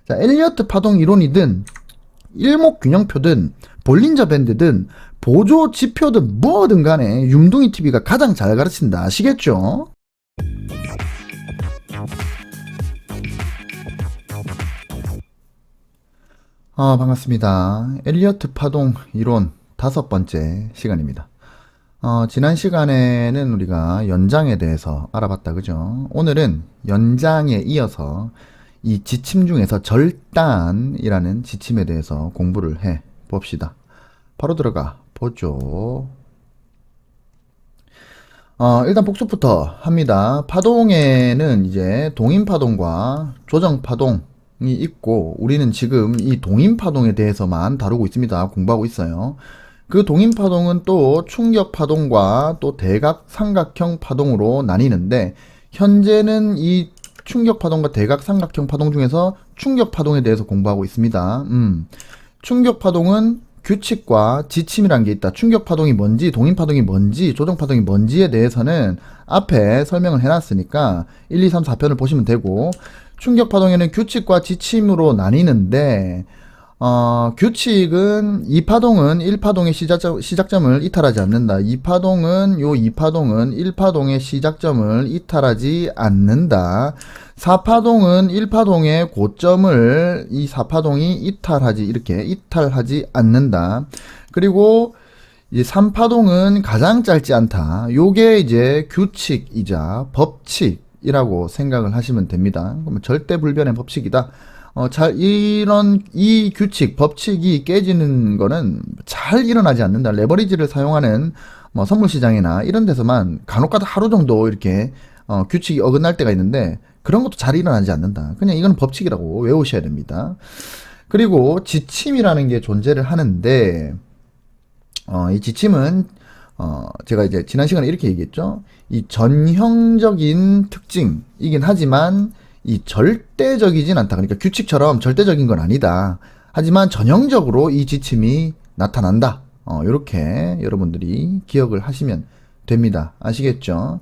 자, 엘리어트 파동 이론이든 일목균형표든 볼린저 밴드든 보조 지표든 뭐든 간에 윰둥이 TV가 가장 잘 가르친다. 아시겠죠? 반갑습니다. 엘리어트 파동 이론 5번째 시간입니다. 지난 시간에는 우리가 연장에 대해서 알아봤다. 그죠? 오늘은 연장에 이어서 이 지침 중에서 절단이라는 지침에 대해서 공부를 해 봅시다. 바로 들어가 보죠. 일단 복습부터 합니다. 파동에는 이제 동인파동과 조정파동이 있고, 우리는 지금 이 동인파동에 대해서만 다루고 있습니다. 공부하고 있어요. 그 동인파동은 또 충격파동과 또 대각삼각형 파동으로 나뉘는데, 현재는 이 충격파동과 대각삼각형 파동 중에서 충격파동에 대해서 공부하고 있습니다. 충격파동은 규칙과 지침이란 게 있다. 충격파동이 뭔지, 동인파동이 뭔지, 조정파동이 뭔지에 대해서는 앞에 설명을 해놨으니까 1, 2, 3, 4편을 보시면 되고, 충격파동에는 규칙과 지침으로 나뉘는데, 규칙은 2파동은 1파동의 시작점을 이탈하지 않는다. 2파동은 1파동의 시작점을 이탈하지 않는다. 4파동은 1파동의 고점을 이 4파동이 이탈하지 않는다. 그리고 이제 3파동은 가장 짧지 않다. 요게 이제 규칙이자 법칙이라고 생각을 하시면 됩니다. 그러면 절대 불변의 법칙이다. 이 규칙, 법칙이 깨지는 거는 잘 일어나지 않는다. 레버리지를 사용하는 선물 시장이나 이런 데서만 간혹가다 하루 정도 이렇게 규칙이 어긋날 때가 있는데, 그런 것도 잘 일어나지 않는다. 그냥 이건 법칙이라고 외우셔야 됩니다. 그리고 지침이라는 게 존재를 하는데, 이 지침은 제가 이제 지난 시간에 이렇게 얘기했죠. 이 전형적인 특징이긴 하지만 이 절대적이진 않다. 그러니까 규칙처럼 절대적인 건 아니다. 하지만 전형적으로 이 지침이 나타난다. 이렇게 여러분들이 기억을 하시면 됩니다. 아시겠죠?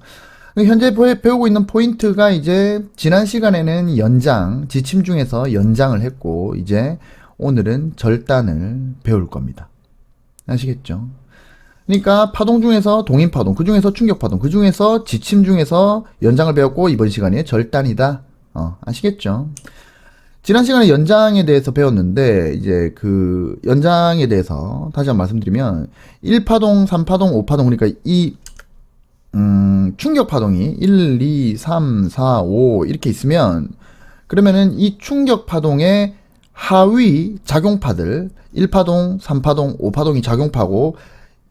현재 배우고 있는 포인트가 이제 지난 시간에는 연장, 지침 중에서 연장을 했고, 이제 오늘은 절단을 배울 겁니다. 아시겠죠? 그러니까 파동 중에서 동인파동, 그 중에서 충격파동, 그 중에서 지침 중에서 연장을 배웠고, 이번 시간에 절단이다. 아시겠죠? 지난 시간에 연장에 대해서 배웠는데, 이제 그 연장에 대해서 다시 한번 말씀드리면 1파동, 3파동, 5파동, 그러니까 이 충격파동이 1, 2, 3, 4, 5 이렇게 있으면, 그러면은 이 충격파동의 하위 작용파들 1파동, 3파동, 5파동이 작용파고,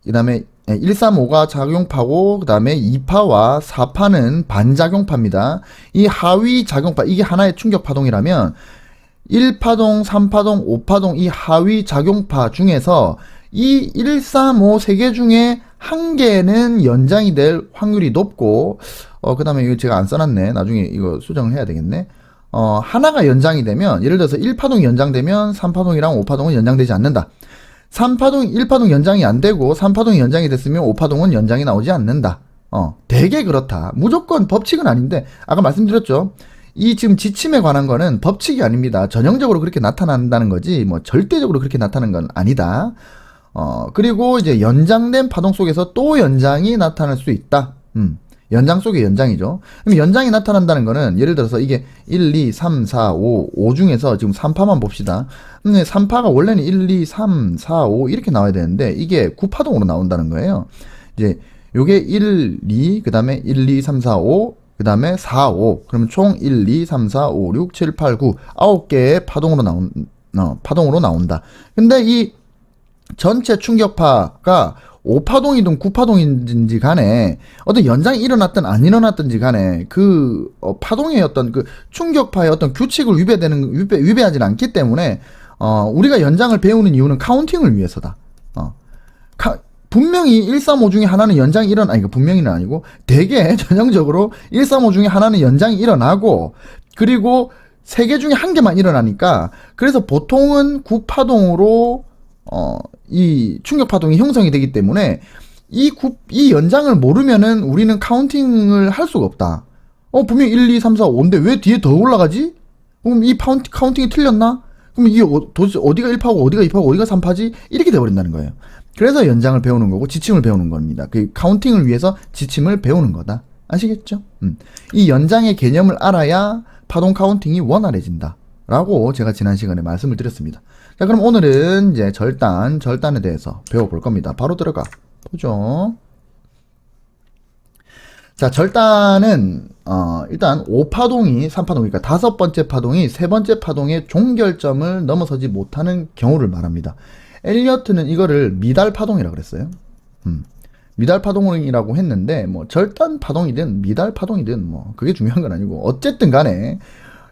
그 다음에 1, 3, 5가 작용파고, 그 다음에 2파와 4파는 반작용파입니다. 이 하위 작용파, 이게 하나의 충격파동이라면 1파동, 3파동, 5파동 이 하위 작용파 중에서 이 1, 3, 5 세 개 중에 한 개는 연장이 될 확률이 높고, 그 다음에 이거 제가 안 써놨네. 나중에 이거 수정을 해야 되겠네. 하나가 연장이 되면, 예를 들어서 1파동이 연장되면 3파동이랑 5파동은 연장되지 않는다. 3파동, 1파동 연장이 안 되고 3파동이 연장이 됐으면 5파동은 연장이 나오지 않는다. 되게 그렇다. 무조건 법칙은 아닌데, 아까 말씀드렸죠. 이 지금 지침에 관한 거는 법칙이 아닙니다. 전형적으로 그렇게 나타난다는 거지, 뭐 절대적으로 그렇게 나타나는 건 아니다. 그리고 이제 연장된 파동 속에서 또 연장이 나타날 수 있다. 연장 속의 연장이죠. 그럼 연장이 나타난다는 거는, 예를 들어서 이게 1, 2, 3, 4, 5 중에서 지금 3파만 봅시다. 근데 3파가 원래는 1, 2, 3, 4, 5 이렇게 나와야 되는데, 이게 9파동으로 나온다는 거예요. 이제 요게 1, 2, 그 다음에 1, 2, 3, 4, 5, 그 다음에 4, 5. 그러면 총 1, 2, 3, 4, 5, 6, 7, 8, 9. 9개의 파동으로 나온다. 근데 이 전체 충격파가 5파동이든 9파동인지 간에 어떤 연장이 일어났든 안 일어났든지 간에 그 파동의 어떤 그 충격파의 어떤 규칙을 위배하지는 않기 때문에 우리가 연장을 배우는 이유는 카운팅을 위해서다. 분명히 1, 3, 5 중에 하나는 연장이 이거 분명히는 아니고 되게 전형적으로 1, 3, 5 중에 하나는 연장이 일어나고, 그리고 3개 중에 1개만 일어나니까, 그래서 보통은 9파동으로 이 충격파동이 형성이 되기 때문에 이 연장을 모르면은 우리는 카운팅을 할 수가 없다. 분명히 1, 2, 3, 4, 5인데 왜 뒤에 더 올라가지? 그럼 이 카운팅이 틀렸나? 그럼 이게 도대체 어디가 1파고 어디가 2파고 어디가 3파지? 이렇게 돼버린다는 거예요. 그래서 연장을 배우는 거고 지침을 배우는 겁니다. 그 카운팅을 위해서 지침을 배우는 거다. 아시겠죠? 이 연장의 개념을 알아야 파동 카운팅이 원활해진다. 라고 제가 지난 시간에 말씀을 드렸습니다. 자, 그럼 오늘은 이제 절단에 대해서 배워볼 겁니다. 바로 들어가 보죠. 자, 절단은 일단 5파동이 3파동이니까 다섯 번째 파동이 세 번째 파동의 종결점을 넘어서지 못하는 경우를 말합니다. 엘리어트는 이거를 미달 파동이라고 그랬어요. 미달 파동이라고 했는데 뭐 절단 파동이든 미달 파동이든 뭐 그게 중요한 건 아니고 어쨌든 간에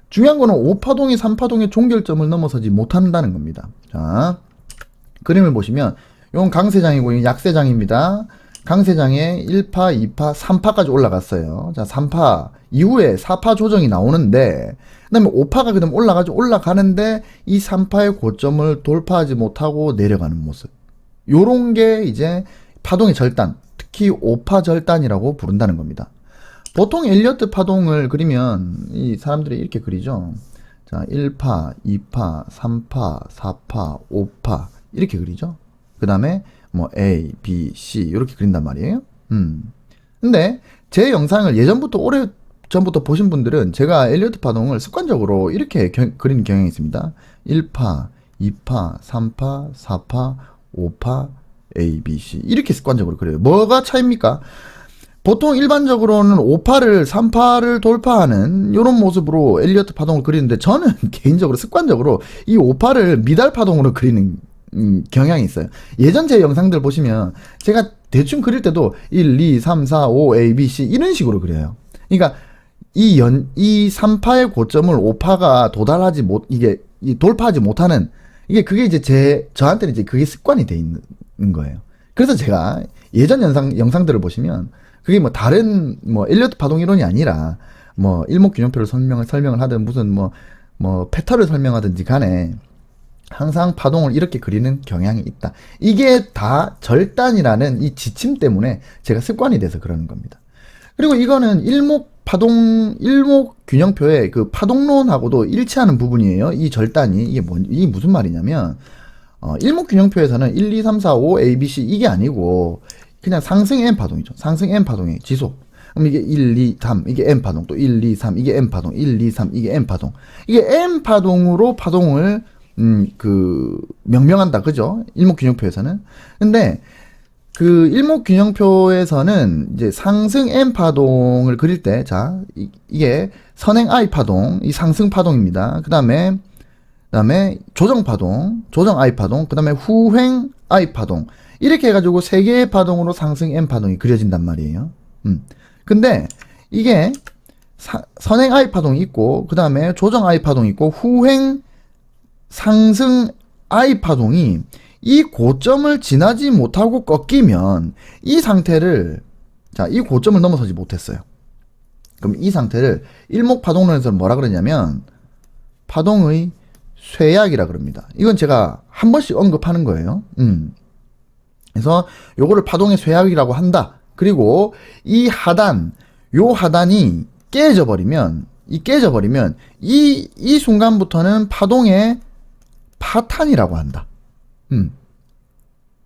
중요한 거는 5파동이 3파동의 종결점을 넘어서지 못한다는 겁니다. 자, 그림을 보시면 이건 강세장이고 이건 약세장입니다. 강세장에 1파, 2파, 3파까지 올라갔어요. 자, 3파 이후에 4파 조정이 나오는데 그 다음에 5파가 그다음 올라가는데 이 3파의 고점을 돌파하지 못하고 내려가는 모습. 요런 게 이제 파동의 절단, 특히 5파 절단이라고 부른다는 겁니다. 보통 엘리어트 파동을 그리면 이 사람들이 이렇게 그리죠. 자, 1파, 2파, 3파, 4파, 5파 이렇게 그리죠. 그 다음에 뭐 A, B, C 이렇게 그린단 말이에요. 근데 제 영상을 예전부터 오래 전부터 보신 분들은 제가 엘리어트 파동을 습관적으로 이렇게 그리는 경향이 있습니다. 1파, 2파, 3파, 4파, 5파, A, B, C 이렇게 습관적으로 그려요. 뭐가 차이입니까? 보통 일반적으로는 5파를 3파를 돌파하는 이런 모습으로 엘리어트 파동을 그리는데 저는 개인적으로 습관적으로 이 5파를 미달 파동으로 그리는 경향이 있어요. 예전 제 영상들 보시면 제가 대충 그릴 때도 1, 2, 3, 4, 5, A, B, C 이런 식으로 그려요. 그러니까 이 3파의 고점을 5파가 돌파하지 못하는 그게 이제 저한테는 이제 그게 습관이 돼 있는 거예요. 그래서 제가 예전 영상들을 보시면 그게 뭐 다른 뭐 엘리어트 파동 이론이 아니라 뭐 일목균형표를 설명을 하든 무슨 뭐 패턴을 설명하든지 간에 항상 파동을 이렇게 그리는 경향이 있다. 이게 다 절단이라는 이 지침 때문에 제가 습관이 돼서 그러는 겁니다. 그리고 이거는 일목균형표의 그 파동론하고도 일치하는 부분이에요. 이 절단이 이게 무슨 말이냐면 일목균형표에서는 1, 2, 3, 4, 5, A, B, C 이게 아니고 그냥 상승 M 파동이죠. 상승 M 파동의 지속. 그럼 이게 1, 2, 3 이게 M 파동, 또 1, 2, 3 이게 M 파동, 1, 2, 3 이게 M 파동. 이게 M 파동으로 파동을 명명한다. 그죠? 일목균형표에서는. 근데 그 일목균형표에서는 이제 상승 M 파동을 그릴 때, 자, 이게 선행 I 파동, 이 상승 파동입니다. 그 다음에 조정 파동, 조정 I 파동, 그 다음에 후행 I 파동. 이렇게 해가지고 세 개의 파동으로 상승 M 파동이 그려진단 말이에요. 근데 이게 선행 I 파동이 있고, 그 다음에 조정 I 파동이 있고, 후행 상승 I 파동이 이 고점을 지나지 못하고 꺾이면 이 상태를, 자, 이 고점을 넘어서지 못했어요. 그럼 이 상태를 일목파동론에서는 뭐라 그러냐면 파동의 쇠약이라 그럽니다. 이건 제가 한 번씩 언급하는 거예요. 그래서 요거를 파동의 쇠약이라고 한다. 그리고 요 하단이 깨져버리면 이 순간부터는 파동의 파탄이라고 한다.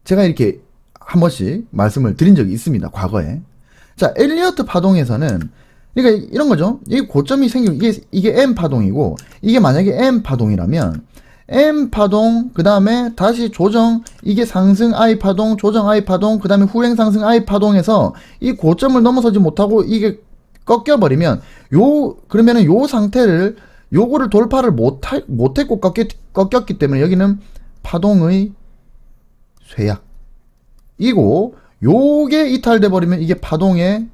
제가 이렇게 한 번씩 말씀을 드린 적이 있습니다. 과거에. 자, 엘리어트 파동에서는 그러니까 이런 거죠. 이 고점이 이게 M 파동이고 이게 만약에 M 파동이라면 M 파동 그 다음에 다시 조정 이게 상승 I 파동 조정 I 파동 그 다음에 후행 상승 I 파동에서 이 고점을 넘어서지 못하고 이게 꺾여버리면 그러면은 요 상태를 요거를 돌파를 못했고 꺾였기 때문에 여기는 파동의 쇠약이고 요게 이탈돼 버리면 이게 파동의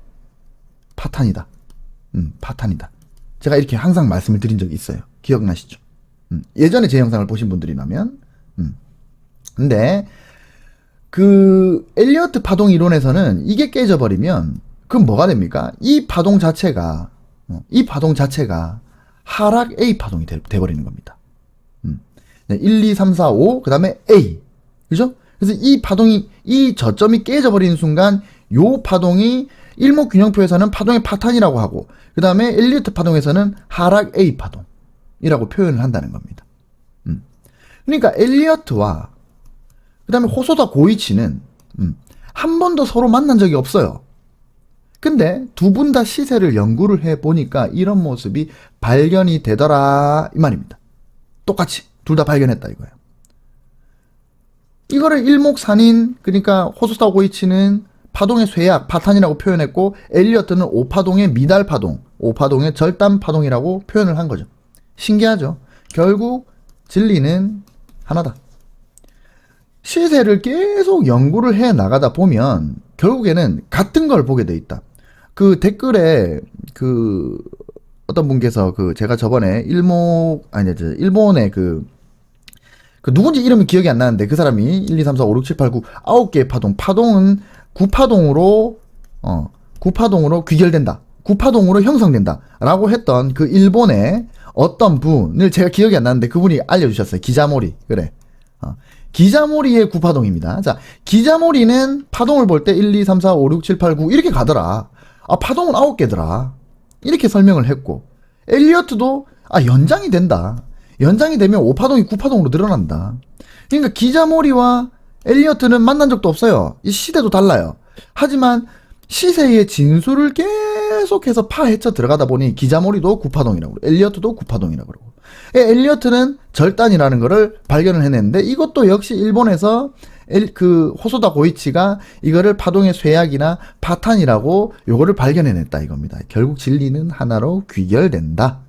파탄이다. 파탄이다. 제가 이렇게 항상 말씀을 드린 적이 있어요. 기억나시죠? 예전에 제 영상을 보신 분들이라면. 근데 그 엘리어트 파동 이론에서는 이게 깨져버리면 그럼 뭐가 됩니까? 이 파동 자체가 하락 A 파동이 돼버리는 겁니다. 1, 2, 3, 4, 5, 그 다음에 A. 그죠? 그래서 이 저점이 깨져버리는 순간, 요 파동이 일목균형표에서는 파동의 파탄이라고 하고, 그 다음에 엘리어트 파동에서는 하락 A 파동. 이라고 표현을 한다는 겁니다. 그러니까 엘리어트와 그 다음에 호소다 고이치는 한 번도 서로 만난 적이 없어요. 근데 두 분 다 시세를 연구를 해보니까 이런 모습이 발견이 되더라 이 말입니다. 똑같이 둘 다 발견했다 이거예요. 이거를 일목산인, 그러니까 호소다 고이치는 파동의 쇠약, 파탄이라고 표현했고, 엘리어트는 오파동의 미달파동, 오파동의 절단파동이라고 표현을 한 거죠. 신기하죠? 결국 진리는 하나다. 시세를 계속 연구를 해 나가다 보면 결국에는 같은 걸 보게 돼 있다. 그 댓글에 어떤 분께서 제가 저번에 일본의 누군지 이름이 기억이 안 나는데 그 사람이 1, 2, 3, 4, 5, 6, 7, 8, 9 9개의 파동은 9파동으로 귀결된다. 9파동으로 형성된다. 라고 했던 그 일본의 어떤 분을 제가 기억이 안 나는데 그분이 알려주셨어요. 기자모리. 그래. 기자모리의 9파동입니다. 자, 기자모리는 파동을 볼 때 1, 2, 3, 4, 5, 6, 7, 8, 9 이렇게 가더라. 파동은 9개더라. 이렇게 설명을 했고, 엘리어트도 연장이 된다. 연장이 되면 5파동이 9파동으로 늘어난다. 그러니까 기자모리와 엘리어트는 만난 적도 없어요. 이 시대도 달라요. 하지만 시세의 진수를 계속해서 파헤쳐 들어가다 보니 기자모리도 9파동이라고 그러고 엘리어트도 9파동이라고 그러고, 엘리어트는 절단이라는 거를 발견을 해냈는데 이것도 역시 일본에서 호소다 고이치가 이거를 파동의 쇠약이나 파탄이라고 요거를 발견해냈다 이겁니다. 결국 진리는 하나로 귀결된다.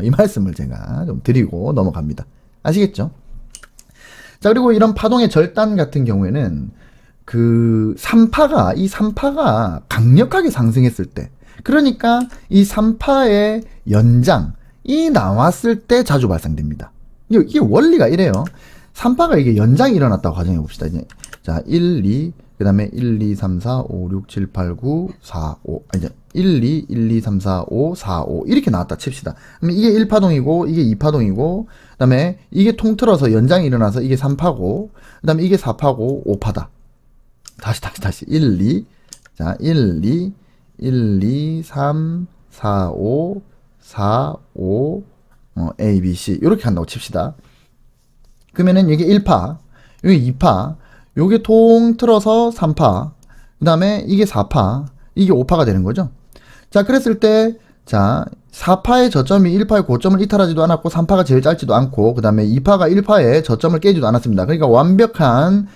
이 말씀을 제가 좀 드리고 넘어갑니다. 아시겠죠? 자, 그리고 이런 파동의 절단 같은 경우에는 이 3파가 강력하게 상승했을 때, 그러니까 이 3파의 연장이 나왔을 때 자주 발생됩니다. 이게 원리가 이래요. 3파가 이게 연장이 일어났다고 가정해 봅시다. 이제 자, 1, 2, 그 다음에 1, 2, 3, 4, 5, 6, 7, 8, 9, 4, 5. 이제 1, 2, 1, 2, 3, 4, 5, 4, 5. 이렇게 나왔다 칩시다. 그럼 이게 1파동이고, 이게 2파동이고, 그 다음에 이게 통틀어서 연장이 일어나서 이게 3파고, 그 다음에 이게 4파고, 5파다. 다시. 1, 2. 자, 1, 2, 1, 2, 3, 4, 5, 4, 5, A, B, C. 이렇게 한다고 칩시다. 그러면은 이게 1파, 여기 2파, 요게 통틀어서 3파, 그 다음에 이게 4파, 이게 5파가 되는 거죠. 자, 그랬을 때, 자, 4파의 저점이 1파의 고점을 이탈하지도 않았고, 3파가 제일 짧지도 않고, 그 다음에 2파가 1파의 저점을 깨지도 않았습니다. 그러니까 완벽한,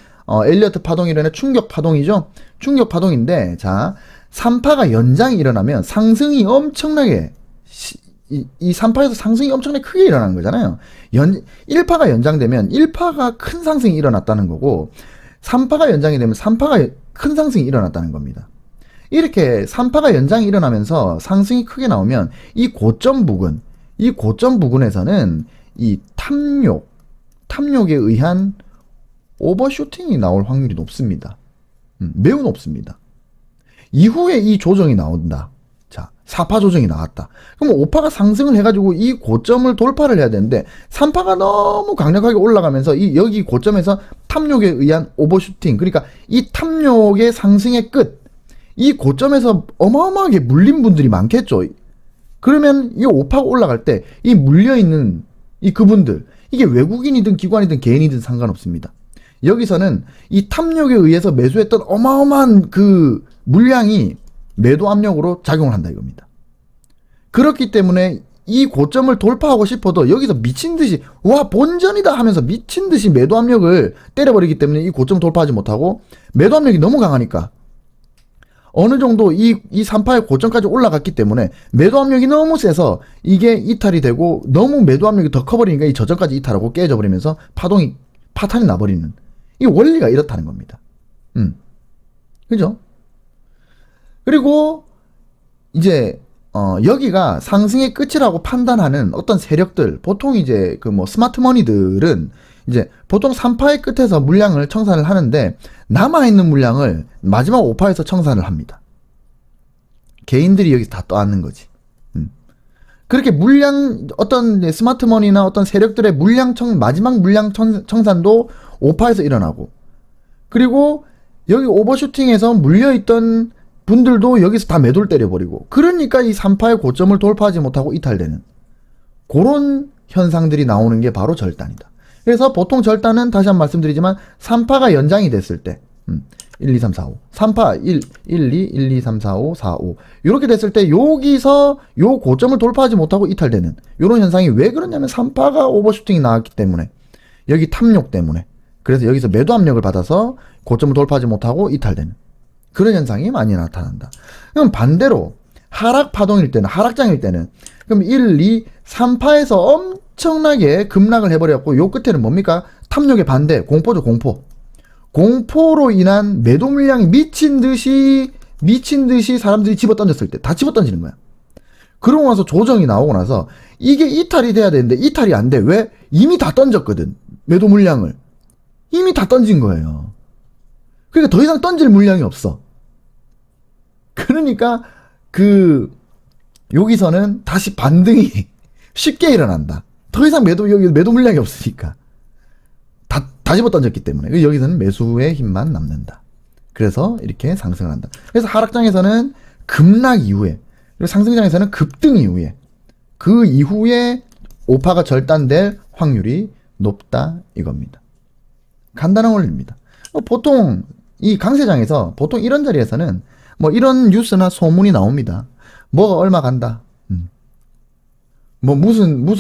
엘리어트 파동이라는 충격 파동이죠. 충격 파동인데, 자, 3파가 연장이 일어나면 상승이 엄청나게, 이 3파에서 상승이 엄청나게 크게 일어나는 거잖아요. 1파가 연장되면 1파가 큰 상승이 일어났다는 거고, 3파가 연장이 되면 3파가 큰 상승이 일어났다는 겁니다. 이렇게 3파가 연장이 일어나면서 상승이 크게 나오면 이 고점 부근에서는 이 탐욕에 의한 오버슈팅이 나올 확률이 높습니다. 매우 높습니다. 이후에 이 조정이 나온다. 자, 4파 조정이 나왔다. 그럼 5파가 상승을 해가지고 이 고점을 돌파를 해야 되는데 3파가 너무 강력하게 올라가면서 여기 고점에서 탐욕에 의한 오버슈팅, 그러니까 이 탐욕의 상승의 끝, 이 고점에서 어마어마하게 물린 분들이 많겠죠. 그러면 이 5파가 올라갈 때 이 물려있는 그분들, 이게 외국인이든 기관이든 개인이든 상관없습니다. 여기서는 이 탐욕에 의해서 매수했던 어마어마한 그 물량이 매도 압력으로 작용을 한다 이겁니다. 그렇기 때문에 이 고점을 돌파하고 싶어도 여기서 미친듯이 본전이다 하면서 미친듯이 매도 압력을 때려버리기 때문에 이 고점 돌파하지 못하고, 매도 압력이 너무 강하니까 어느 정도 이 3파의 고점까지 올라갔기 때문에 매도 압력이 너무 세서 이게 이탈이 되고, 너무 매도 압력이 더 커버리니까 이 저점까지 이탈하고 깨져버리면서 파탄이 나버리는, 이 원리가 이렇다는 겁니다. 그죠? 그리고 이제 여기가 상승의 끝이라고 판단하는 어떤 세력들, 보통 이제 스마트머니들은 이제 보통 3파의 끝에서 물량을 청산을 하는데 남아있는 물량을 마지막 5파에서 청산을 합니다. 개인들이 여기서 다 떠안는 거지. 그렇게 어떤 스마트머니나 어떤 세력들의 마지막 물량 청산도 5파에서 일어나고, 그리고 여기 오버슈팅에서 물려있던 분들도 여기서 다 매도를 때려버리고, 그러니까 이 3파의 고점을 돌파하지 못하고 이탈되는 그런 현상들이 나오는 게 바로 절단이다. 그래서 보통 절단은 다시 한번 말씀드리지만 3파가 연장이 됐을 때 1, 2, 3, 4, 5 3파 1, 2, 3, 4, 5, 4, 5 이렇게 됐을 때 여기서 요 고점을 돌파하지 못하고 이탈되는 이런 현상이 왜 그러냐면 3파가 오버슈팅이 나왔기 때문에 여기 탐욕 때문에 그래서 여기서 매도 압력을 받아서 고점을 돌파하지 못하고 이탈되는 그런 현상이 많이 나타난다. 그럼 반대로 하락 파동일 때는 하락장일 때는 그럼 1, 2, 3파에서 엄청나게 급락을 해버렸고 요 끝에는 뭡니까? 탐욕의 반대 공포죠. 공포로 인한 매도 물량이 미친 듯이 사람들이 집어 던졌을 때 다 집어 던지는 거야. 그러고 나서 조정이 나오고 나서 이게 이탈이 돼야 되는데 이탈이 안 돼. 왜? 이미 다 던졌거든. 매도 물량을. 이미 다 던진 거예요. 그러니까 더 이상 던질 물량이 없어. 그러니까 여기서는 다시 반등이 쉽게 일어난다. 더 이상 여기 매도 물량이 없으니까. 다 집어 던졌기 때문에. 여기서는 매수의 힘만 남는다. 그래서 이렇게 상승을 한다. 그래서 하락장에서는 급락 이후에, 그리고 상승장에서는 급등 이후에, 그 이후에 오파가 절단될 확률이 높다 이겁니다. 간단한 원리입니다. 보통 이 강세장에서 보통 이런 자리에서는 뭐 이런 뉴스나 소문이 나옵니다. 뭐가 얼마 간다. 뭐 무슨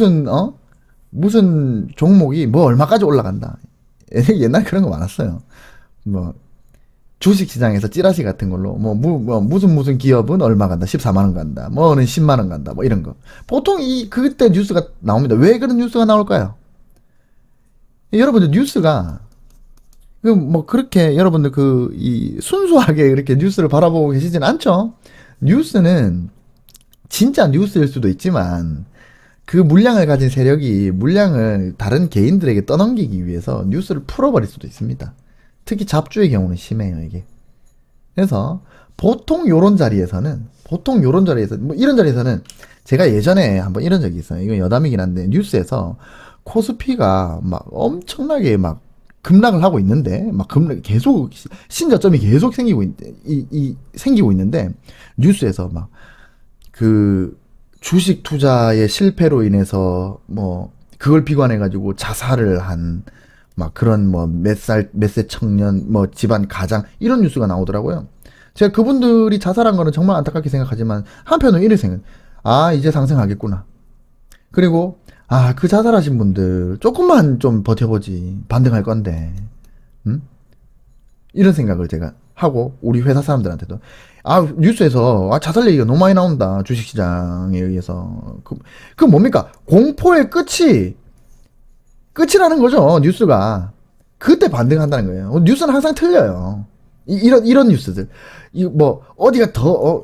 종목이 뭐 얼마까지 올라간다. 옛날 그런 거 많았어요. 뭐 주식시장에서 찌라시 같은 걸로 무슨 기업은 얼마 간다. 14만원 간다. 뭐는 10만원 간다. 뭐 이런 거. 보통 그때 뉴스가 나옵니다. 왜 그런 뉴스가 나올까요? 여러분들 뉴스가 그렇게 여러분들 순수하게 이렇게 뉴스를 바라보고 계시진 않죠? 뉴스는 진짜 뉴스일 수도 있지만 그 물량을 가진 세력이 물량을 다른 개인들에게 떠넘기기 위해서 뉴스를 풀어버릴 수도 있습니다. 특히 잡주의 경우는 심해요, 이게. 그래서 보통 요런 자리에서는 이런 자리에서는 제가 예전에 한번 이런 적이 있어요. 이건 여담이긴 한데 뉴스에서 코스피가 막 엄청나게 막 급락을 하고 있는데 계속 신저점이 계속 생기고 있는데 뉴스에서 주식 투자의 실패로 인해서 그걸 비관해 가지고 자살을 한 그런 몇 세 청년 집안 가장 이런 뉴스가 나오더라고요. 제가 그분들이 자살한 거는 정말 안타깝게 생각하지만 한편으로 이런 생각. 이제 상승하겠구나. 그리고 그 자살하신 분들 조금만 좀 버텨보지 반등할 건데 이런 생각을 제가 하고 우리 회사 사람들한테도 뉴스에서 자살 얘기가 너무 많이 나온다. 주식시장에 의해서 그 뭡니까? 공포의 끝이라는 거죠. 뉴스가 그때 반등한다는 거예요. 뉴스는 항상 틀려요. 이런 뉴스들 어디가 더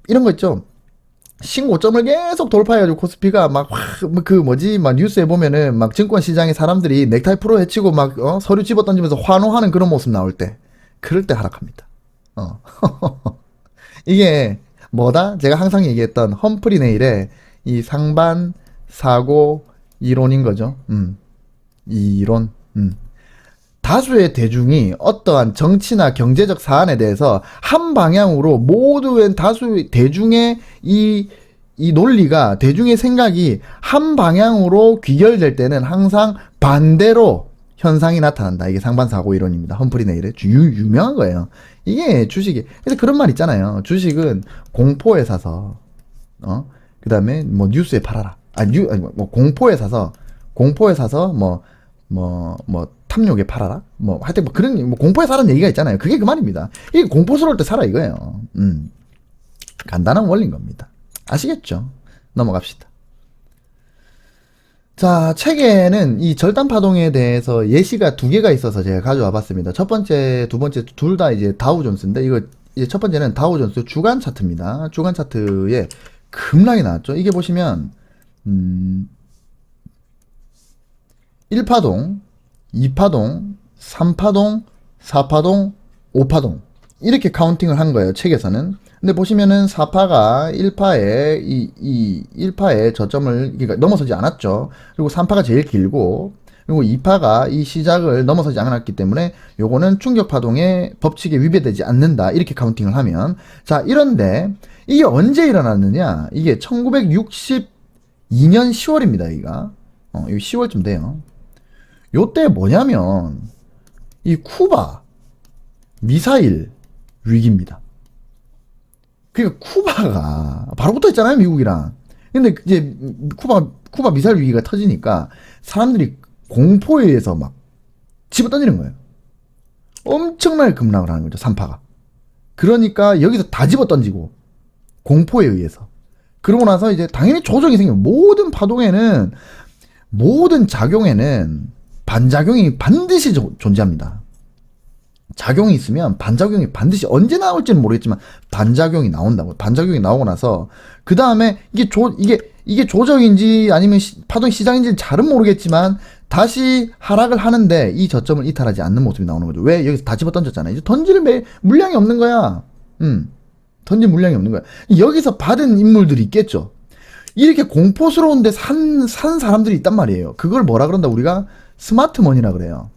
이런 거 있죠. 신고점을 계속 돌파해가지고 코스피가 뉴스에 보면은 증권 시장에 사람들이 넥타이 풀어 헤치고 서류 집어 던지면서 환호하는 그런 모습 나올 때, 그럴 때 하락합니다. 이게 제가 항상 얘기했던 험프리 네일의 이 상반 사고 이론인 거죠. 이 이론. 다수의 대중이 어떠한 정치나 경제적 사안에 대해서 한 방향으로 모두의 다수의 대중의 이 논리가 대중의 생각이 한 방향으로 귀결될 때는 항상 반대로 현상이 나타난다. 이게 상반사고 이론입니다. 험프리 네일의 유명한 거예요. 이게 주식이. 그래서 그런 말 있잖아요. 주식은 공포에 사서 그 다음에 뉴스에 팔아라. 공포에 사서 탐욕에 팔아라? 하여튼 그런, 공포에 사라는 얘기가 있잖아요. 그게 그 말입니다. 이게 공포스러울 때 사라 이거예요. 간단한 원리인 겁니다. 아시겠죠? 넘어갑시다. 자, 책에는 이 절단 파동에 대해서 예시가 2개가 있어서 제가 가져와 봤습니다. 첫 번째, 두 번째, 둘 다 이제 다우존스인데, 이제 첫 번째는 다우존스 주간 차트입니다. 주간 차트에 급락이 나왔죠. 이게 보시면, 1파동, 2파동, 3파동, 4파동, 5파동 이렇게 카운팅을 한 거예요. 책에서는. 근데 보시면은 4파가 1파의 저점을 넘어서지 않았죠. 그리고 3파가 제일 길고 그리고 2파가 이 시작을 넘어서지 않았기 때문에 요거는 충격파동의 법칙에 위배되지 않는다. 이렇게 카운팅을 하면 이런데 이게 언제 일어났느냐? 이게 1962 2년 10월입니다, 여기가. 이거 10월쯤 돼요. 요때 뭐냐면, 이 쿠바 미사일 위기입니다. 그러니까 쿠바가 바로 붙어 있잖아요, 미국이랑. 근데 이제 쿠바 미사일 위기가 터지니까 사람들이 공포에 의해서 막 집어 던지는 거예요. 엄청나게 급락을 하는 거죠, 산파가. 그러니까 여기서 다 집어 던지고 공포에 의해서. 그러고 나서 이제 당연히 조정이 생겨요. 모든 작용에는 반작용이 반드시 존재합니다. 작용이 있으면 반작용이 반드시 언제 나올지는 모르겠지만 반작용이 나온다고. 반작용이 나오고 나서 그 다음에 이게 조정인지 아니면 파동이 시작인지 잘은 모르겠지만 다시 하락을 하는데 이 저점을 이탈하지 않는 모습이 나오는 거죠. 왜? 여기서 다 집어 던졌잖아요. 이제 던질 물량이 없는 거야. 던질 물량이 없는 거야. 여기서 받은 인물들이 있겠죠. 이렇게 공포스러운데 산 사람들이 있단 말이에요. 그걸 뭐라 그런다? 우리가 스마트머니라 그래요.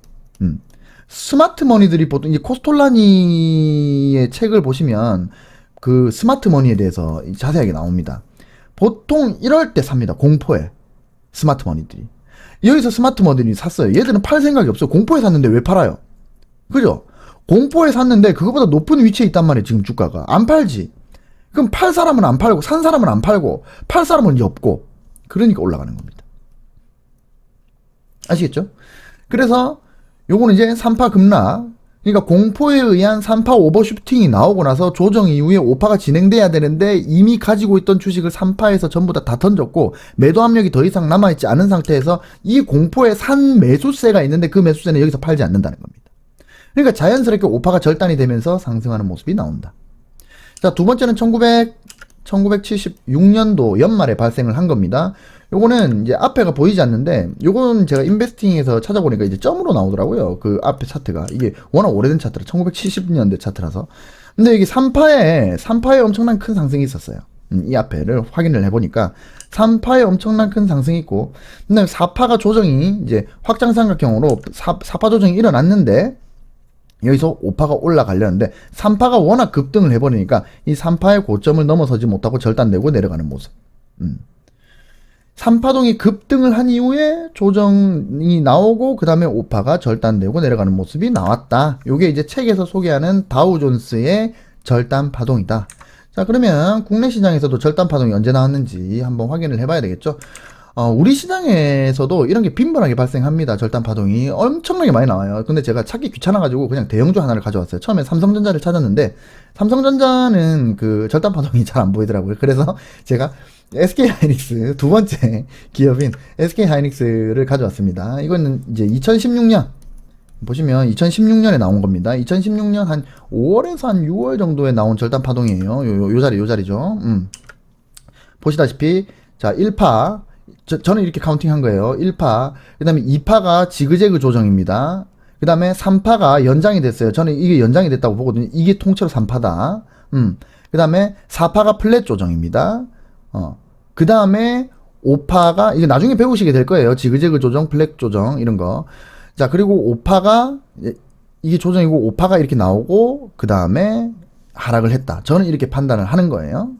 스마트머니들이 보통 이제 코스톨라니의 책을 보시면 그 스마트머니에 대해서 자세하게 나옵니다. 보통 이럴 때 삽니다. 공포에 스마트머니들이. 여기서 스마트머니들이 샀어요. 얘들은 팔 생각이 없어요. 공포에 샀는데 왜 팔아요? 그죠? 공포에 샀는데 그거보다 높은 위치에 있단 말이에요. 지금 주가가. 안 팔지. 그럼 팔 사람은 안 팔고 산 사람은 안 팔고 팔 사람은 이제 없고 그러니까 올라가는 겁니다. 아시겠죠? 그래서 요거는 이제 3파 급락, 그러니까 공포에 의한 3파 오버슈팅이 나오고 나서 조정 이후에 5파가 진행돼야 되는데 이미 가지고 있던 주식을 3파에서 전부 다 던졌고 매도 압력이 더 이상 남아있지 않은 상태에서 이 공포에 산 매수세가 있는데 그 매수세는 여기서 팔지 않는다는 겁니다. 그러니까 자연스럽게 5파가 절단이 되면서 상승하는 모습이 나온다. 자, 두 번째는 1976년도 연말에 발생을 한 겁니다. 요거는 이제 앞에가 보이지 않는데 요거는 제가 인베스팅에서 찾아보니까 이제 점으로 나오더라고요. 그 앞에 차트가. 이게 워낙 오래된 차트라 1970년대 차트라서. 근데 여기 3파에 엄청난 큰 상승이 있었어요. 이 앞에를 확인을 해보니까 3파에 엄청난 큰 상승이 있고, 근데 4파가 조정이 이제 확장삼각형으로 4파 조정이 일어났는데 여기서 5파가 올라가려는데 3파가 워낙 급등을 해버리니까 이 3파의 고점을 넘어서지 못하고 절단되고 내려가는 모습. 3파동이 급등을 한 이후에 조정이 나오고 그 다음에 5파가 절단되고 내려가는 모습이 나왔다. 요게 이제 책에서 소개하는 다우존스의 절단 파동이다. 자, 그러면 국내 시장에서도 절단 파동이 언제 나왔는지 한번 확인을 해봐야 되겠죠. 우리 시장에서도 이런 게 빈번하게 발생합니다. 절단 파동이 엄청나게 많이 나와요. 근데 제가 찾기 귀찮아가지고 그냥 대형주 하나를 가져왔어요. 처음에 삼성전자를 찾았는데 삼성전자는 그 절단 파동이 잘 안 보이더라고요. 그래서 제가 SK하이닉스 두 번째 기업인 SK하이닉스를 가져왔습니다. 이거는 이제 2016년 보시면 2016년에 나온 겁니다. 2016년 한 5월에서 한 6월 정도에 나온 절단 파동이에요. 요 자리죠. 보시다시피 자 1파 저는 이렇게 카운팅한 거예요. 1파, 그 다음에 2파가 지그재그 조정입니다. 그 다음에 3파가 연장이 됐어요. 저는 이게 연장이 됐다고 보거든요. 이게 통째로 3파다. 그 다음에 4파가 플랫 조정입니다. 그 다음에 5파가, 이거 나중에 배우시게 될 거예요. 지그재그 조정, 플랫 조정, 이런 거. 자, 그리고 5파가, 이게 조정이고 5파가 이렇게 나오고, 그 다음에 하락을 했다. 저는 이렇게 판단을 하는 거예요.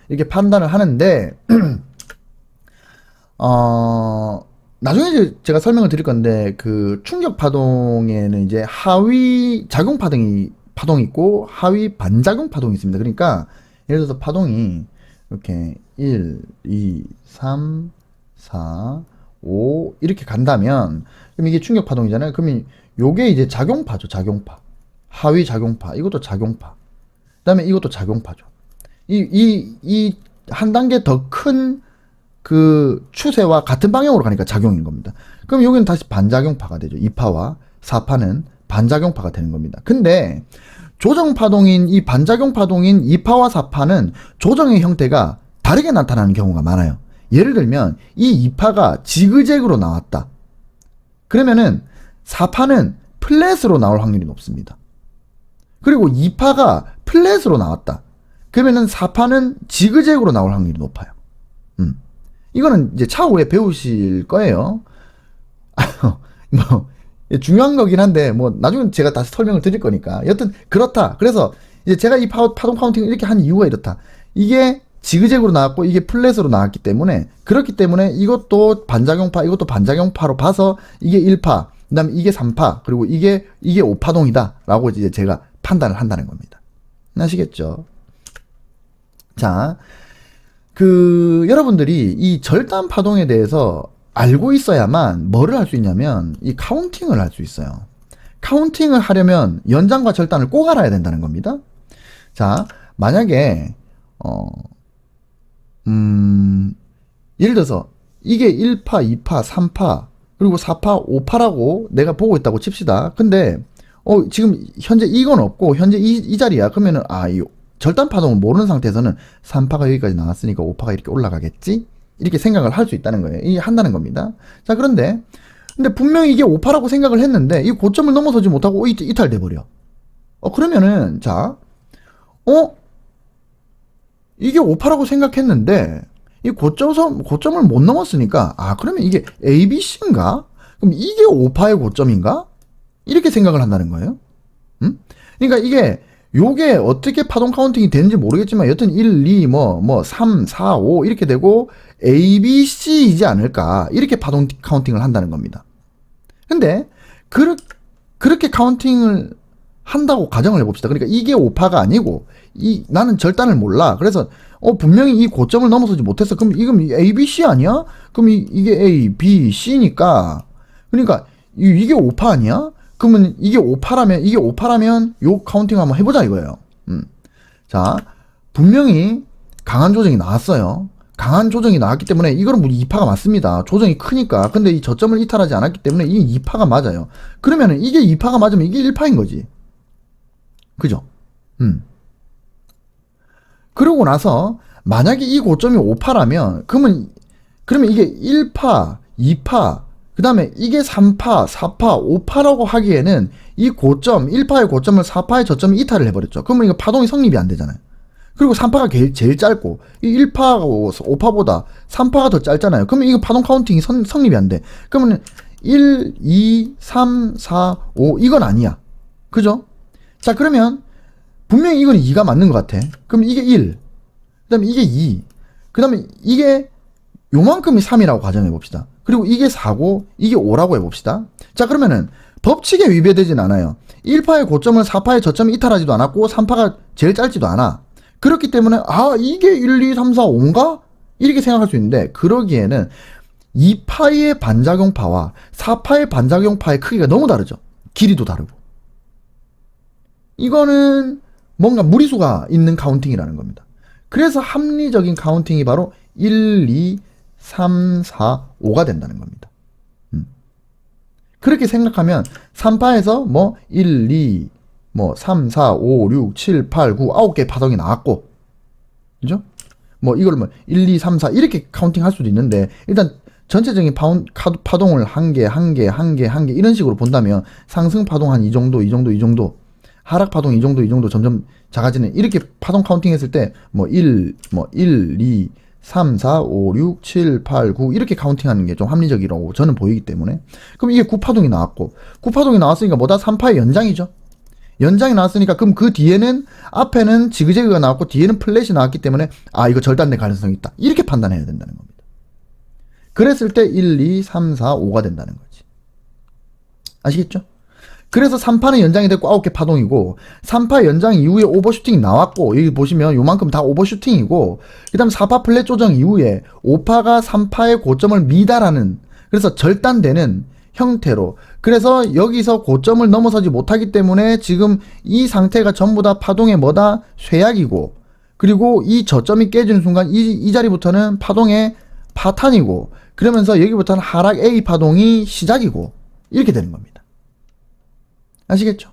이렇게 판단을 하는데, 나중에 이제 제가 설명을 드릴 건데, 그 충격 파동에는 이제 하위 작용 파동이 있고, 하위 반작용 파동이 있습니다. 그러니까, 예를 들어서 파동이 이렇게 1, 2, 3, 4, 5 이렇게 간다면, 그럼 이게 충격 파동이잖아요. 그러면 요게 이제 작용파죠. 작용파. 하위 작용파. 이것도 작용파. 그 다음에 이것도 작용파죠. 이 한 단계 더 큰 그 추세와 같은 방향으로 가니까 작용인 겁니다. 그럼 여기는 다시 반작용파가 되죠. 2파와 4파는 반작용파가 되는 겁니다. 근데 조정파동인 이 반작용파동인 2파와 4파는 조정의 형태가 다르게 나타나는 경우가 많아요. 예를 들면 이 2파가 지그재그로 나왔다. 그러면은 4파는 플랫으로 나올 확률이 높습니다. 그리고 2파가 플랫으로 나왔다. 그러면은 4파는 지그재그로 나올 확률이 높아요. 이거는 이제 차후에 배우실 거예요. 뭐 중요한 거긴 한데 뭐 나중에 제가 다시 설명을 드릴 거니까 여튼 그렇다. 그래서 이제 제가 이 파동 카운팅을 이렇게 한 이유가 이렇다. 이게 지그재그로 나왔고 이게 플랫으로 나왔기 때문에, 그렇기 때문에 이것도 반작용파, 이것도 반작용파로 봐서 이게 1파, 그 다음에 이게 3파, 그리고 이게 5파동이다 라고 이제 제가 판단을 한다는 겁니다. 아시겠죠? 자, 여러분들이 이 절단 파동에 대해서 알고 있어야만 뭐를 할 수 있냐면 이 카운팅을 할 수 있어요. 카운팅을 하려면 연장과 절단을 꼭 알아야 된다는 겁니다. 자, 만약에 예를 들어서 이게 1파, 2파, 3파, 그리고 4파, 5파라고 내가 보고 있다고 칩시다. 근데 지금 현재 이건 없고 현재 이 자리야. 그러면은 이 절단 파동을 모르는 상태에서는 3파가 여기까지 나왔으니까 5파가 이렇게 올라가겠지? 이렇게 생각을 할 수 있다는 거예요. 이게 한다는 겁니다. 자, 근데 분명히 이게 5파라고 생각을 했는데 이 고점을 넘어서지 못하고 이탈돼 버려. 그러면은 자, 이게 5파라고 생각했는데 이 고점을 못 넘었으니까 그러면 이게 ABC인가? 그럼 이게 5파의 고점인가? 이렇게 생각을 한다는 거예요. 그러니까 요게 어떻게 파동 카운팅이 되는지 모르겠지만 여튼 1, 2, 3, 4, 5 이렇게 되고 ABC이지 않을까, 이렇게 파동 카운팅을 한다는 겁니다. 근데 그렇게 카운팅을 한다고 가정을 해봅시다. 그러니까 이게 5파가 아니고 나는 절단을 몰라. 그래서 분명히 이 고점을 넘어서지 못했어. 그럼 이건 ABC 아니야? 그럼 이게 A, B, C니까, 그러니까 이게 5파 아니야? 그러면 이게 5파라면 요 카운팅 한번 해보자 이거예요. 자, 분명히 강한 조정이 나왔어요. 강한 조정이 나왔기 때문에 이거는 2파가 맞습니다. 조정이 크니까. 근데 이 저점을 이탈하지 않았기 때문에 이게 2파가 맞아요. 그러면은 이게 2파가 맞으면 이게 1파인 거지. 그죠? 그러고 나서 만약에 이 고점이 5파라면 그러면 이게 1파, 2파, 그 다음에 이게 3파, 4파, 5파라고 하기에는 이 고점, 1파의 고점을 4파의 저점이 이탈을 해버렸죠. 그러면 이거 파동이 성립이 안 되잖아요. 그리고 3파가 제일 짧고 이 1파하고 5파보다 3파가 더 짧잖아요. 그러면 이거 파동 카운팅이 성립이 안 돼. 그러면 1, 2, 3, 4, 5 이건 아니야. 그죠? 자, 그러면 분명히 이건 2가 맞는 것 같아. 그럼 이게 1, 그 다음에 이게 2, 그 다음에 이게 요만큼이 3이라고 가정해 봅시다. 그리고 이게 4고 이게 5라고 해봅시다. 자, 그러면은 법칙에 위배되진 않아요. 1파의 고점을 4파의 저점이 이탈하지도 않았고 3파가 제일 짧지도 않아. 그렇기 때문에 이게 1, 2, 3, 4, 5인가? 이렇게 생각할 수 있는데, 그러기에는 2파의 반작용파와 4파의 반작용파의 크기가 너무 다르죠. 길이도 다르고. 이거는 뭔가 무리수가 있는 카운팅이라는 겁니다. 그래서 합리적인 카운팅이 바로 1, 2, 3, 4, 5가 된다는 겁니다. 그렇게 생각하면 3파에서 1, 2, 3, 4, 5, 6, 7, 8, 9, 9개의 파동이 나왔고, 그죠? 이걸 1, 2, 3, 4 이렇게 카운팅 할 수도 있는데, 일단 전체적인 파동을 한 개 이런 식으로 본다면 상승 파동 한 이 정도, 하락 파동 이 정도 점점 작아지는, 이렇게 파동 카운팅 했을 때 1, 2, 3, 4, 5, 6, 7, 8, 9 이렇게 카운팅하는 게 좀 합리적이라고 저는 보이기 때문에, 그럼 이게 9파동이 나왔고, 9파동이 나왔으니까 뭐다? 3파의 연장이죠. 연장이 나왔으니까 그럼 그 뒤에는, 앞에는 지그재그가 나왔고 뒤에는 플랫이 나왔기 때문에 이거 절단될 가능성이 있다, 이렇게 판단해야 된다는 겁니다. 그랬을 때 1, 2, 3, 4, 5가 된다는 거지. 아시겠죠? 그래서 3파는 연장이 됐고 9개 파동이고, 3파 연장 이후에 오버슈팅이 나왔고, 여기 보시면 요만큼 다 오버슈팅이고, 그 다음 4파 플랫 조정 이후에 5파가 3파의 고점을 미달하는, 그래서 절단되는 형태로, 그래서 여기서 고점을 넘어서지 못하기 때문에 지금 이 상태가 전부 다 파동의 쇠약이고, 그리고 이 저점이 깨지는 순간 이 자리부터는 파동의 파탄이고, 그러면서 여기부터는 하락 A 파동이 시작이고, 이렇게 되는 겁니다. 아시겠죠?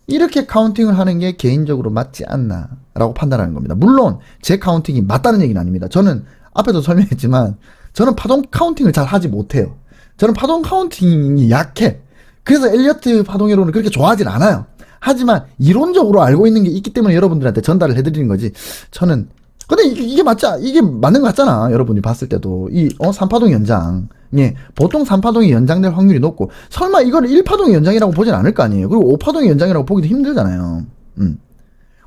이렇게 카운팅을 하는 게 개인적으로 맞지 않나 라고 판단하는 겁니다. 물론 제 카운팅이 맞다는 얘기는 아닙니다. 저는 앞에도 설명했지만 저는 파동 카운팅을 잘 하지 못해요. 저는 파동 카운팅이 약해. 그래서 엘리어트 파동이론을 그렇게 좋아하진 않아요. 하지만 이론적으로 알고 있는 게 있기 때문에 여러분들한테 전달을 해드리는 거지. 저는 근데 이게 맞는 것 같잖아. 여러분이 봤을 때도 이 3파동 연장, 보통 3파동이 연장될 확률이 높고, 설마 이거를 1파동의 연장이라고 보진 않을 거 아니에요. 그리고 5파동의 연장이라고 보기도 힘들잖아요.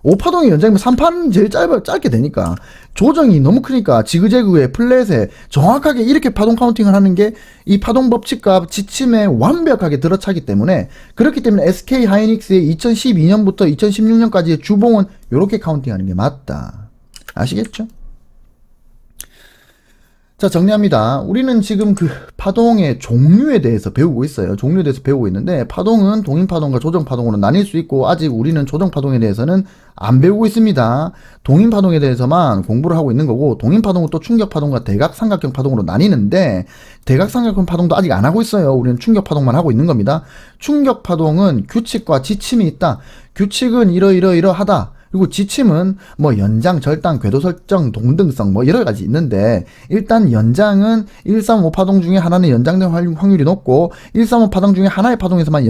5파동의 연장이면 3파는 제일 짧게 되니까 조정이 너무 크니까 지그재그에 플랫에 정확하게 이렇게 파동 카운팅을 하는 게 이 파동 법칙과 지침에 완벽하게 들어차기 때문에, 그렇기 때문에 SK 하이닉스의 2012년부터 2016년까지의 주봉은 이렇게 카운팅하는 게 맞다. 아시겠죠? 자, 정리합니다. 우리는 지금 그 파동의 종류에 대해서 배우고 있어요. 종류에 대해서 배우고 있는데, 파동은 동인파동과 조정파동으로 나뉠 수 있고, 아직 우리는 조정파동에 대해서는 안 배우고 있습니다. 동인파동에 대해서만 공부를 하고 있는 거고, 동인파동은 또 충격파동과 대각삼각형 파동으로 나뉘는데, 대각삼각형 파동도 아직 안 하고 있어요. 우리는 충격파동만 하고 있는 겁니다. 충격파동은 규칙과 지침이 있다. 규칙은 이러이러하다. 그리고 지침은 뭐 연장, 절단, 궤도 설정, 동등성 뭐 여러 가지 있는데, 일단 연장은 135 파동 중에 하나는 연장될 확률이 높고 135 파동 중에 하나의 파동에서만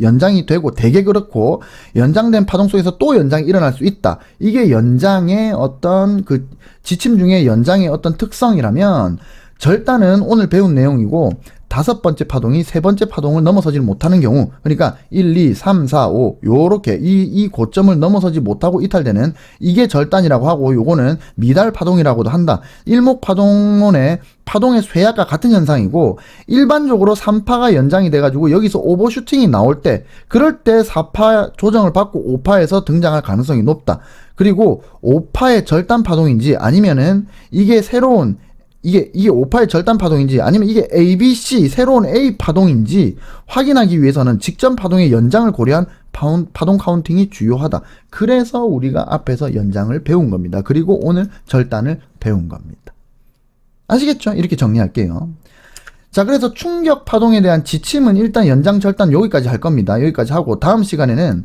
연장이 되고, 되게 그렇고 연장된 파동 속에서 또 연장이 일어날 수 있다. 이게 연장의 어떤 그 지침 중에 연장의 어떤 특성이라면, 절단은 오늘 배운 내용이고, 5번째 파동이 3번째 파동을 넘어서지 못하는 경우, 그러니까 1, 2, 3, 4, 5 요렇게 이 고점을 넘어서지 못하고 이탈되는, 이게 절단이라고 하고, 요거는 미달 파동이라고도 한다. 일목파동론의 파동의 쇠약과 같은 현상이고, 일반적으로 3파가 연장이 돼가지고 여기서 오버슈팅이 나올 때, 그럴 때 4파 조정을 받고 5파에서 등장할 가능성이 높다. 그리고 5파의 절단 파동인지, 아니면은 이게 새로운 이게 5파의 절단 파동인지, 아니면 이게 ABC 새로운 A 파동인지 확인하기 위해서는 직전 파동의 연장을 고려한 파동 카운팅이 주요하다. 그래서 우리가 앞에서 연장을 배운 겁니다. 그리고 오늘 절단을 배운 겁니다. 아시겠죠? 이렇게 정리할게요. 자, 그래서 충격 파동에 대한 지침은 일단 연장, 절단 여기까지 할 겁니다. 여기까지 하고 다음 시간에는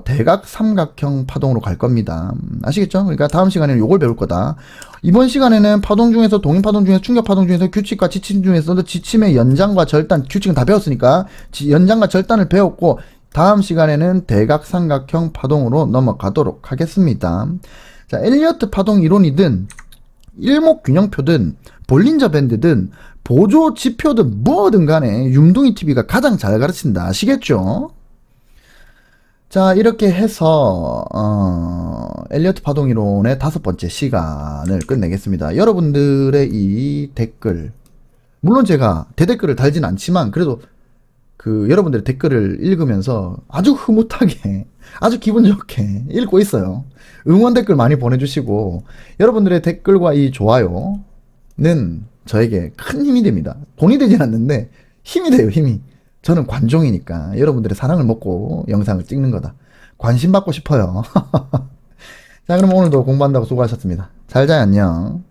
대각 삼각형 파동으로 갈 겁니다. 아시겠죠? 그러니까 다음 시간에는 요걸 배울 거다. 이번 시간에는 파동 중에서, 동인 파동 중에서, 충격 파동 중에서, 규칙과 지침 중에서도 지침의 연장과 절단, 규칙은 다 배웠으니까 연장과 절단을 배웠고, 다음 시간에는 대각 삼각형 파동으로 넘어가도록 하겠습니다. 자, 엘리어트 파동 이론이든 일목균형표든 볼린저 밴드든 보조 지표든 뭐든 간에 윰둥이 TV가 가장 잘 가르친다. 아시겠죠? 자, 이렇게 해서 엘리어트 파동 이론의 5번째 시간을 끝내겠습니다. 여러분들의 이 댓글, 물론 제가 대댓글을 달진 않지만 그래도 그 여러분들의 댓글을 읽으면서 아주 흐뭇하게, 아주 기분 좋게 읽고 있어요. 응원 댓글 많이 보내주시고, 여러분들의 댓글과 이 좋아요는 저에게 큰 힘이 됩니다. 돈이 되진 않는데 힘이 돼요, 힘이. 저는 관종이니까 여러분들의 사랑을 먹고 영상을 찍는 거다. 관심 받고 싶어요. 자, 그럼 오늘도 공부한다고 수고하셨습니다. 잘 자요, 안녕.